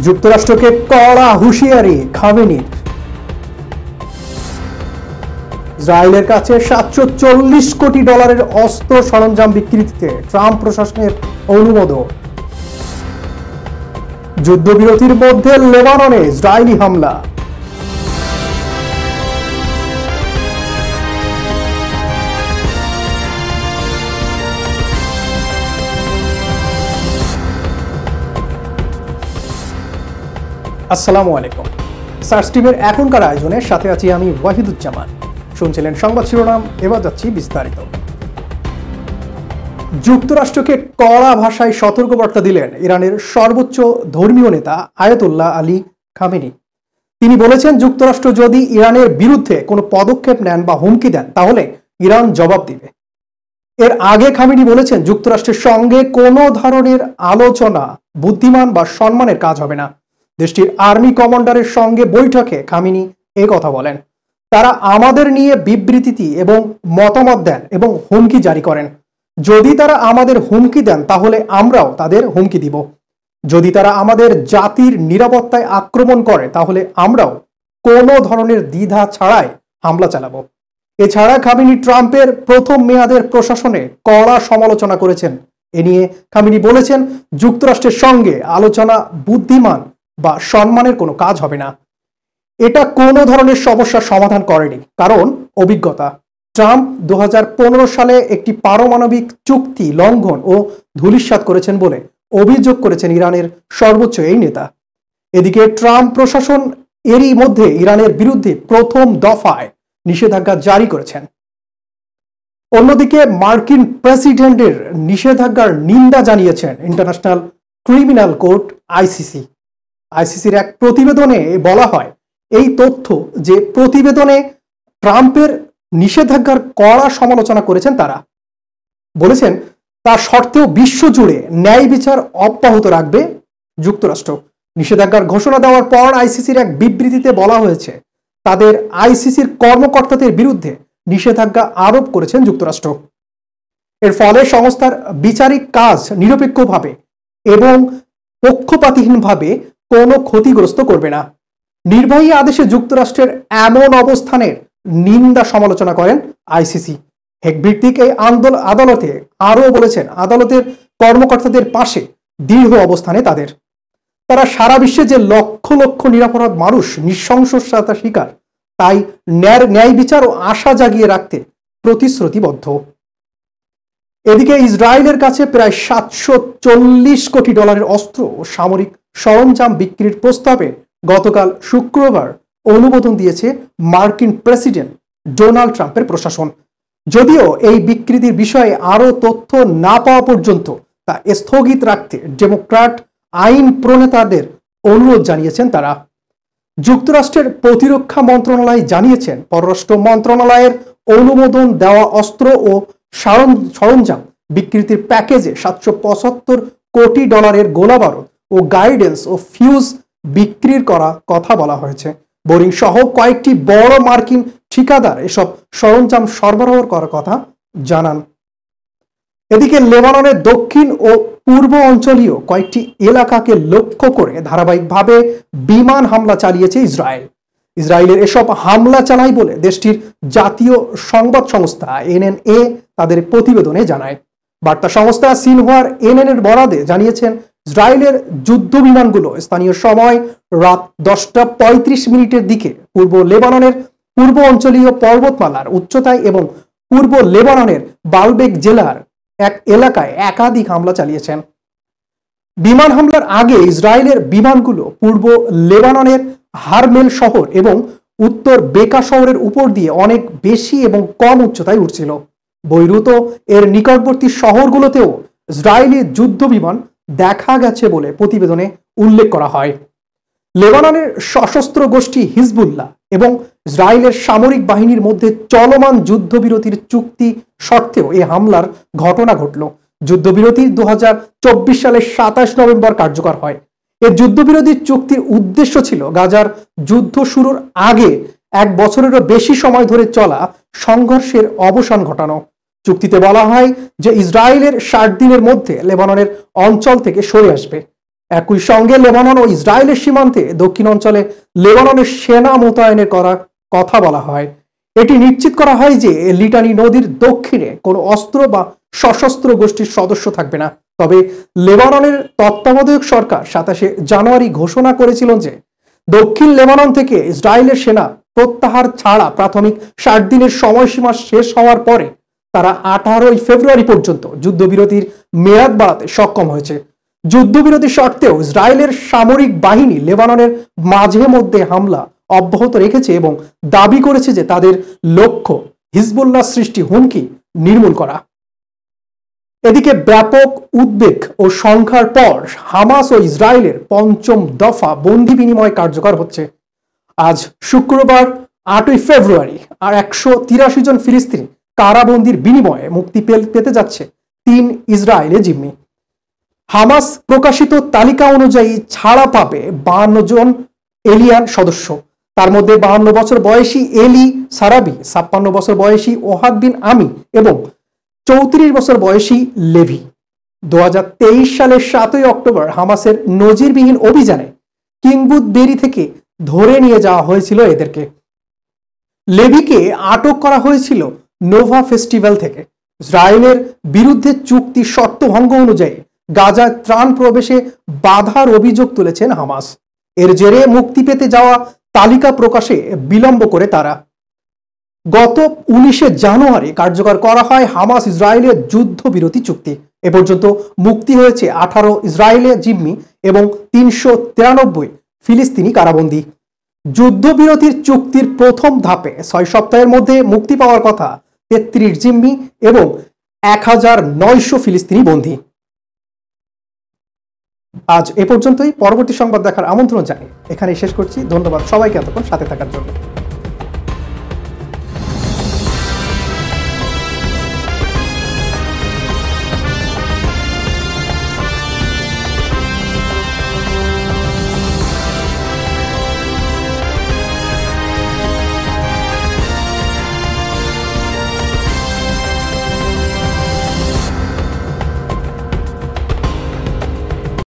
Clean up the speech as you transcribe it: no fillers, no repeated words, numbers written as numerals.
যুক্তরাষ্ট্রকে কড়া হুঁশিয়ারি খামেনির। ইসরায়েলের কাছে 740 কোটি ডলারের অস্ত্র সরঞ্জাম বিক্রিতে ট্রাম্প প্রশাসনের অনুমোদন। যুদ্ধবিরতির মধ্যে লেবাননে ইসরায়েলি হামলা। আসসালামু আলাইকুম। সার্চ টিমের এখনকার আয়োজনের সাথে আছি আমি ওয়াহিদুজ্জামান। শুনছিলেন সংবাদ শিরোনাম, এবার যাচ্ছি বিস্তারিত। যুক্তরাষ্ট্রকে কড়া ভাষায় সতর্কবার্তা দিলেন ইরানের সর্বোচ্চ ধর্মীয় নেতা আয়াতুল্লাহ আলী খামেনি। তিনি বলেছেন, যুক্তরাষ্ট্র যদি ইরানের বিরুদ্ধে কোনো পদক্ষেপ নেন বা হুমকি দেন তাহলে ইরান জবাব দিবে। এর আগে খামেনি বলেছেন, যুক্তরাষ্ট্রের সঙ্গে কোনো ধরনের আলোচনা বুদ্ধিমান বা সম্মানের কাজ হবে না। দেশটির আর্মি কমান্ডারের সঙ্গে বৈঠকে খামেনি এই কথা বলেন। তারা আমাদের নিয়ে বিবৃতি এবং মতামত দেন এবং হুমকি জারি করেন। যদি তারা আমাদের হুমকি দেন তাহলে আমরাও তাদের হুমকি দিব। যদি তারা আমাদের জাতির নিরাপত্তায় আক্রমণ করে তাহলে আমরাও কোনো ধরনের দ্বিধা ছাড়াই হামলা চালাবো। এছাড়া খামেনি ট্রাম্পের প্রথম মেয়াদের প্রশাসনে কড়া সমালোচনা করেছেন। এ নিয়ে খামেনি বলেছেন, যুক্তরাষ্ট্রের সঙ্গে আলোচনা বুদ্ধিমান বা সম্মানের কোনো কাজ হবে না। এটা কোনো ধরনের সমস্যার সমাধান করেনি, কারণ অভিজ্ঞতা। ট্রাম্প 2015 সালে একটি পারমাণবিক চুক্তি লঙ্ঘন ও ধূলিসাৎ করেছেন বলে অভিযোগ করেছেন ইরানের সর্বোচ্চ এই নেতা। এদিকে ট্রাম্প প্রশাসন এরই মধ্যে ইরানের বিরুদ্ধে প্রথম দফায় নিষেধাজ্ঞা জারি করেছেন। অন্যদিকে মার্কিন প্রেসিডেন্টের নিষেধাজ্ঞার নিন্দা জানিয়েছেন ইন্টারন্যাশনাল ক্রিমিনাল কোর্ট আইসিসি। আইসিসির এক প্রতিবেদনে বলা হয়, এই তথ্য যে প্রতিবেদনে ট্রাম্পের নিষেধাজ্ঞার কড়া সমালোচনা করেছেন তারা। বলেছেন, তার সত্ত্বেও বিশ্বজুড়ে ন্যায় বিচার অব্যাহত রাখবে যুক্তরাষ্ট্র। নিষেধাজ্ঞার ঘোষণা দেওয়ার পর আইসিসির এক বিবৃতিতে বলা হয়েছে, তাদের আইসিসির কর্মকর্তাদের বিরুদ্ধে নিষেধাজ্ঞা আরোপ করেছেন যুক্তরাষ্ট্র। এর ফলে সংস্থার বিচারিক কাজ নিরপেক্ষভাবে এবং পক্ষপাতহীনভাবে কোনো ক্ষতিগ্রস্ত করবে না। নির্বাহী আদেশে যুক্তরাষ্ট্রের এমন অবস্থানের নিন্দা সমালোচনা করেন আইসিসি। হেগ ভিত্তিক এই আদালতে আরও বলেছেন, আদালতের কর্মকর্তাদের পাশে দৃঢ় অবস্থানে তারা সারা বিশ্বে যে লক্ষ লক্ষ নিরপরাধ মানুষ নৃশংসতা শিকার, তাই ন্যায় বিচার ও আশা জাগিয়ে রাখতে প্রতিশ্রুতিবদ্ধ। এদিকে ইসরায়েলের কাছে প্রায় 740 কোটি ডলারের অস্ত্র ও সামরিক সরঞ্জাম বিক্রির প্রস্তাবে গতকাল শুক্রবার অনুমোদন দিয়েছে মার্কিন প্রেসিডেন্ট ডোনাল্ড ট্রাম্পের প্রশাসন। যদিও এই বিকৃতির বিষয়ে আরও তথ্য না পাওয়া পর্যন্ত তা স্থগিত রাখতে ডেমোক্র্যাট আইন প্রণেতাদের অনুরোধ জানিয়েছেন তারা। যুক্তরাষ্ট্রের প্রতিরক্ষা মন্ত্রণালয় জানিয়েছেন, পররাষ্ট্র মন্ত্রণালয়ের অনুমোদন দেওয়া অস্ত্র ও সরঞ্জাম বিকৃতির প্যাকেজে 775 কোটি ডলারের গোলাবারুদ ও গাইডেন্স ও ফিউজ বিক্রির করা কথা বলা হয়েছে। বোরিং সহ কয়েকটি বড় মার্কিন ঠিকাদার এসব সরঞ্জাম সরবরাহ করার কথা জানান। এদিকে লেবাননের দক্ষিণ ও পূর্ব অঞ্চলীয় কয়েকটি এলাকাকে লক্ষ্য করে ধারাবাহিকভাবে বিমান হামলা চালিয়েছে ইসরায়েলের এসব হামলা চালায় বলে দেশটির জাতীয় সংবাদ সংস্থা এনএনএ তাদের প্রতিবেদনে জানায়। বার্তা সংস্থা সিনহুয়ার এনএনএর বরাদে জানিয়েছেন, ইসরায়েলের যুদ্ধ বিমানগুলো স্থানীয় সময় রাত 10:35 দিকে পূর্ব লেবাননের পূর্ব অঞ্চলীয় পর্বতমালার উচ্চতায় এবং পূর্ব লেবাননের বালবেক জেলার এক এলাকায় একাধিক হামলা চালিয়েছেন। বিমান হামলার আগে ইসরায়েলের বিমানগুলো পূর্ব লেবাননের হারমেল শহর এবং উত্তর বেকা শহরের উপর দিয়ে অনেক বেশি এবং কম উচ্চতায় উঠছিল। বৈরুত এর নিকটবর্তী শহরগুলোতেও ইসরায়েলি যুদ্ধ বিমান দেখা গেছে বলে প্রতিবেদনে উল্লেখ করা হয়। লেবাননের সশস্ত্র গোষ্ঠী হিজবুল্লাহ এবং ইসরায়েলের সামরিক বাহিনীর মধ্যে চলমান যুদ্ধবিরতির চুক্তি সত্ত্বেও এই হামলার ঘটনা ঘটল। যুদ্ধবিরতি 2024 সালের 27 নভেম্বর কার্যকর হয়। এই যুদ্ধবিরতির চুক্তির উদ্দেশ্য ছিল গাজার যুদ্ধ শুরুর আগে 1 বছরেরও বেশি সময় ধরে চলা সংঘর্ষের অবসান ঘটানো। চুক্তিতে বলা হয় যে ইসরায়েলের 60 দিনের মধ্যে লেবাননের অঞ্চল থেকে সরে আসবে। একই সঙ্গে লেবানন ও ইসরায়েলের সীমান্তে দক্ষিণ অঞ্চলে লেবাননের সেনা মোতায়েনের কথা বলা হয়। এটি নিশ্চিত করা হয় যে লিটানি নদীর দক্ষিণে কোনো অস্ত্র বা সশস্ত্র গোষ্ঠীর সদস্য থাকবে না। তবে লেবাননের তত্ত্বাবধায়ক সরকার 27 জানুয়ারি ঘোষণা করেছিল যে দক্ষিণ লেবানন থেকে ইসরায়েলের সেনা প্রত্যাহার ছাড়া প্রাথমিক 60 দিনের সময়সীমা শেষ হওয়ার পরে তারা 18 ফেব্রুয়ারি পর্যন্ত যুদ্ধবিরতির মেয়াদ বাড়াতে সক্ষম হয়েছে। যুদ্ধবিরতি সত্ত্বেও ইসরায়েলের সামরিক বাহিনী লেবাননের মাঝে মধ্যে হামলা অব্যাহত রেখেছে এবং দাবি করেছে যে তাদের লক্ষ্য হিজবুল্লাহ সৃষ্টি হুমকি নির্মূল করা। এদিকে ব্যাপক উদ্বেগ ও সংখ্যার পর হামাস ও ইসরায়েলের পঞ্চম দফা বন্দি বিনিময় কার্যকর হচ্ছে। আজ শুক্রবার 8 ফেব্রুয়ারি আর 183 জন ফিলিস্তিনি কারাবন্দির বিনিময়ে মুক্তি পেতে যাচ্ছে 3 ইসরায়েলি জিম্মি। হামাস প্রকাশিত তালিকা অনুযায়ী ছাড়া পাবে 52 জন এলিয়ান সদস্য। তার মধ্যে 52 বছর বয়সী এলি সারাবি, 56 বছর বয়সী ওহাদ বিন আমি এবং 34 বছর বয়সী লেভি। 2023 সালের 7 অক্টোবর হামাসের নজিরবিহীন অভিযানে কিংবুদ বেরি থেকে ধরে নিয়ে যাওয়া হয়েছিল এদেরকে। লেভিকে আটক করা হয়েছিল নোভা ফেস্টিভ্যাল থেকে। ইসরায়েলের বিরুদ্ধে চুক্তি শর্ত ভঙ্গ অনুযায়ী গাজায় ত্রাণ প্রবেশে বাধার অভিযোগ তুলেছেন হামাস। এর জেরে মুক্তি পেতে যাওয়া তালিকা প্রকাশে বিলম্ব করে তারা। গত 19 জানুয়ারি কার্যকর করা হয় হামাস ইসরায়েলের যুদ্ধবিরতি চুক্তি। এ পর্যন্ত মুক্তি হয়েছে 18 ইসরায়েলি জিম্মি এবং 393 ফিলিস্তিনি কারাবন্দী। যুদ্ধবিরতির চুক্তির প্রথম ধাপে 6 সপ্তাহের মধ্যে মুক্তি পাওয়ার কথা 33 জিম্মি এবং 1900 ফিলিস্তিনি বন্দী। আজ এ পর্যন্তই। পরবর্তী সংবাদ দেখার আমন্ত্রণ জানিয়ে এখানেই শেষ করছি। ধন্যবাদ সবাইকে এতক্ষণ সাথে থাকার জন্য।